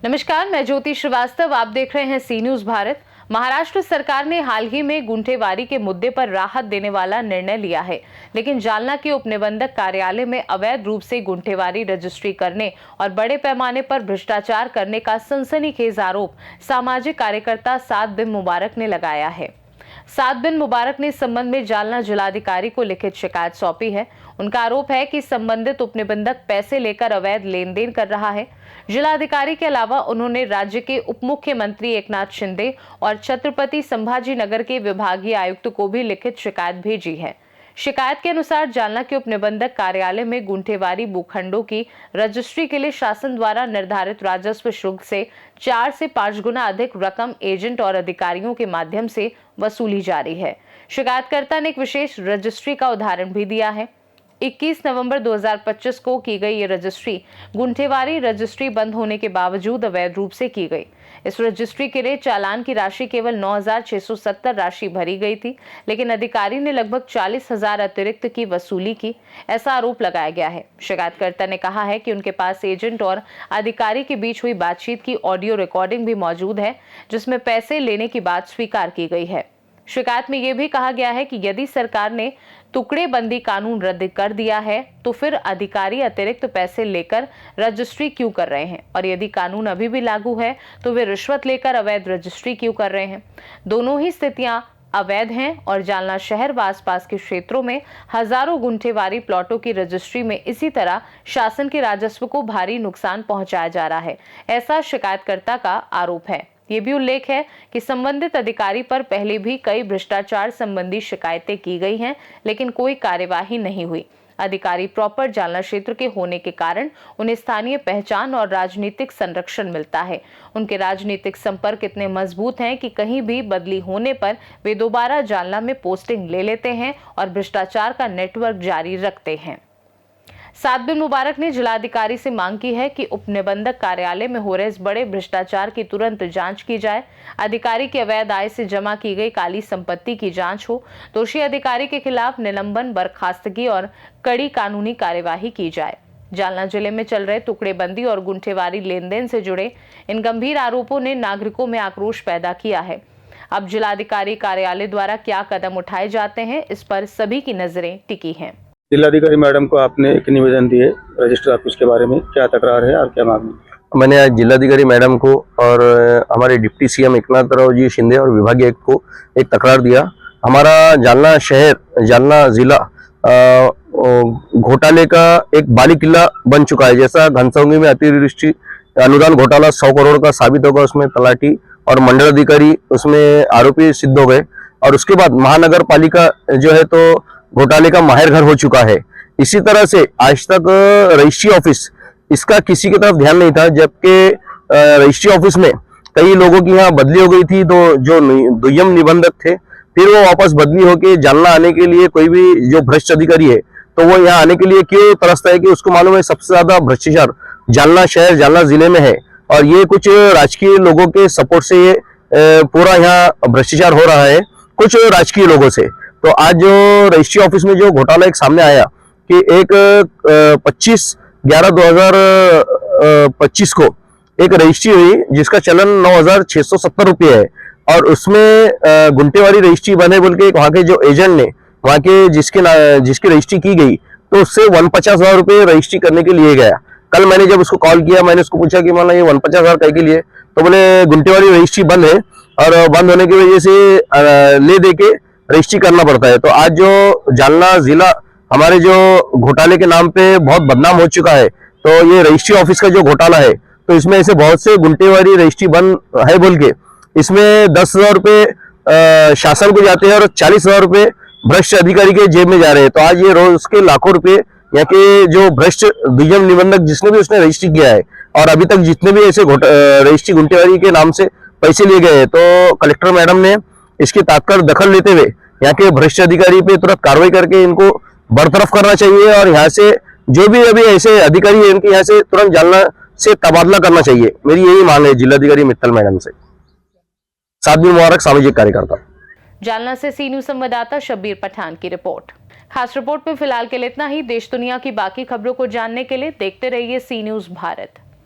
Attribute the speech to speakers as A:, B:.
A: नमस्कार, मैं ज्योति श्रीवास्तव। आप देख रहे हैं सी न्यूज भारत। महाराष्ट्र सरकार ने हाल ही में गुंठेवारी के मुद्दे पर राहत देने वाला निर्णय लिया है, लेकिन जालना के उपनिबंधक कार्यालय में अवैध रूप से गुंठेवारी रजिस्ट्री करने और बड़े पैमाने पर भ्रष्टाचार करने का सनसनीखेज आरोप सामाजिक कार्यकर्ता साद बिन मुबारक ने लगाया है। साद बिन मुबारक ने इस संबंध में जालना जिलाधिकारी को लिखित शिकायत सौंपी है। उनका आरोप है कि संबंधित उपनिबंधक पैसे लेकर अवैध लेन देन कर रहा है। जिलाधिकारी के अलावा उन्होंने राज्य के उप मुख्यमंत्री एकनाथ शिंदे और छत्रपति संभाजी नगर के विभागीय आयुक्त को भी लिखित शिकायत भेजी है। शिकायत के अनुसार जालना के उपनिबंधक कार्यालय में गुंठेवारी भूखंडों की रजिस्ट्री के लिए शासन द्वारा निर्धारित राजस्व शुल्क से 4 से 5 गुना अधिक रकम एजेंट और अधिकारियों के माध्यम से वसूली जा रही है। शिकायतकर्ता ने एक विशेष रजिस्ट्री का उदाहरण भी दिया है। 21 नवंबर 2025 को की गई ये रजिस्ट्री गुंठेवारी रजिस्ट्री बंद होने के बावजूद अवैध रूप से की गई। इस रजिस्ट्री के लिए चालान की राशि केवल 9,670 राशि भरी गई थी, लेकिन अधिकारी ने लगभग 40,000 अतिरिक्त की वसूली की, ऐसा आरोप लगाया गया है। शिकायतकर्ता ने कहा है कि उनके पास एजेंट और अधिकारी के बीच हुई बातचीत की ऑडियो रिकॉर्डिंग भी मौजूद है, जिसमें पैसे लेने की बात स्वीकार की गई है। शिकायत में यह भी कहा गया है कि यदि सरकार ने टुकड़ेबंदी कानून रद्द कर दिया है तो फिर अधिकारी अतिरिक्त पैसे लेकर रजिस्ट्री क्यों कर रहे हैं, और यदि कानून अभी भी लागू है तो वे रिश्वत लेकर अवैध रजिस्ट्री क्यों कर रहे हैं। दोनों ही स्थितियां अवैध हैं और जालना शहर व आसपास के क्षेत्रों में हजारों गुंठेवारी प्लॉटों की रजिस्ट्री में इसी तरह शासन के राजस्व को भारी नुकसान पहुंचाया जा रहा है, ऐसा शिकायतकर्ता का आरोप है। ये भी उल्लेख है कि संबंधित अधिकारी पर पहले भी कई भ्रष्टाचार संबंधी शिकायतें की गई हैं, लेकिन कोई कार्यवाही नहीं हुई। अधिकारी प्रॉपर जालना क्षेत्र के होने के कारण उन्हें स्थानीय पहचान और राजनीतिक संरक्षण मिलता है। उनके राजनीतिक संपर्क इतने मजबूत हैं कि कहीं भी बदली होने पर वे दोबारा जालना में पोस्टिंग ले लेते हैं और भ्रष्टाचार का नेटवर्क जारी रखते हैं। साद बिन मुबारक ने जिलाधिकारी से मांग की है कि उपनिबंधक कार्यालय में हो रहे इस बड़े भ्रष्टाचार की तुरंत जांच की जाए। अधिकारी की अवैध आय से जमा की गई काली संपत्ति की जांच हो। दोषी अधिकारी के खिलाफ निलंबन, बर्खास्तगी और कड़ी कानूनी कार्यवाही की जाए। जालना जिले में चल रहे टुकड़ेबंदी और गुंठेवारी लेन देन से जुड़े इन गंभीर आरोपों ने नागरिकों में आक्रोश पैदा किया है। अब जिलाधिकारी कार्यालय द्वारा क्या कदम उठाए जाते हैं, इस पर सभी की नजरें टिकी हैं।
B: जिलाधिकारी मैडम को आपने एक निवेदन दिए रजिस्टर ऑफिस के बारे में, क्या तकरार है और क्या मांग?
C: मैंने आज जिलाधिकारी मैडम को और हमारे डिप्टी सीएम एकनाथराव जी शिंदे और विभागीय आयुक्त को एक तकरार दिया। हमारा जालना शहर, जालना जिला घोटाले का एक बाली किला बन चुका है। जैसा घनसावंगी में अतिवृष्टि अनुदान घोटाला 100 करोड़ का साबित होगा, उसमें तलाटी और मंडल अधिकारी उसमें आरोपी सिद्ध हो गए, और उसके बाद महानगर पालिका जो है तो घोटाले का माहिर घर हो चुका है। इसी तरह से आज तक रजिस्ट्री ऑफिस, इसका किसी की तरफ ध्यान नहीं था, जबकि रजिस्ट्री ऑफिस में कई लोगों की यहाँ बदली हो गई थी, तो जो दुय्यम निबंधक थे फिर वो वापस बदली होके जालना आने के लिए, कोई भी जो भ्रष्ट अधिकारी है तो वो यहाँ आने के लिए क्यों तरसता है कि उसको मालूम है सबसे ज्यादा भ्रष्टाचार जालना शहर, जालना जिले में है, और ये कुछ राजकीय लोगों के सपोर्ट से ये पूरा यहाँ भ्रष्टाचार हो रहा है, कुछ राजकीय लोगों से। तो आज जो रजिस्ट्री ऑफिस में जो घोटाला एक सामने आया कि एक 25/11/2025 को एक रजिस्ट्री हुई जिसका चलन 9,670 रुपये है, और उसमें गुंठेवारी रजिस्ट्री बने बोल के एक वहाँ के जो एजेंट ने, वहाँ के जिसकी रजिस्ट्री की गई, तो उससे 50,000 रुपये रजिस्ट्री करने के लिए गया। कल मैंने जब उसको कॉल किया, मैंने उसको पूछा कि माना ये 50,000 कह के लिए, तो बोले गुंठेवारी रजिस्ट्री बंद है और बंद होने की वजह से ले दे के रजिस्ट्री करना पड़ता है। तो आज जो जालना जिला हमारे जो घोटाले के नाम पे बहुत बदनाम हो चुका है, तो ये रजिस्ट्री ऑफिस का जो घोटाला है, तो इसमें ऐसे बहुत से गुंठेवारी रजिस्ट्री बंद है बोल के इसमें 10,000 रुपये शासन को जाते हैं और 40,000 रुपये भ्रष्ट अधिकारी के जेब में जा रहे हैं। तो आज ये रोज के लाखों रुपए यहाँ के जो भ्रष्ट दुय्यम निबंधक जिसने भी उसने रजिस्ट्री किया है, और अभी तक जितने भी ऐसे रजिस्ट्री गुंठेवारी के नाम से पैसे लिए गए हैं, तो कलेक्टर मैडम ने इसकी तात्काल दखल लेते हुए यहाँ के भ्रष्ट अधिकारी पे तुरंत कार्रवाई करके इनको बरतरफ करना चाहिए, और यहाँ से जो भी अभी ऐसे अधिकारी है इनके यहाँ से तुरंत जालना से तबादला करना चाहिए। मेरी यही मांग है जिलाधिकारी मित्तल मैडम से। साद बिन मुबारक, सामाजिक कार्यकर्ता।
A: जालना से सी न्यूज संवाददाता शब्बीर पठान की रिपोर्ट। खास रिपोर्ट में फिलहाल के लिए इतना ही। देश दुनिया की बाकी खबरों को जानने के लिए देखते रहिए सी न्यूज़ भारत।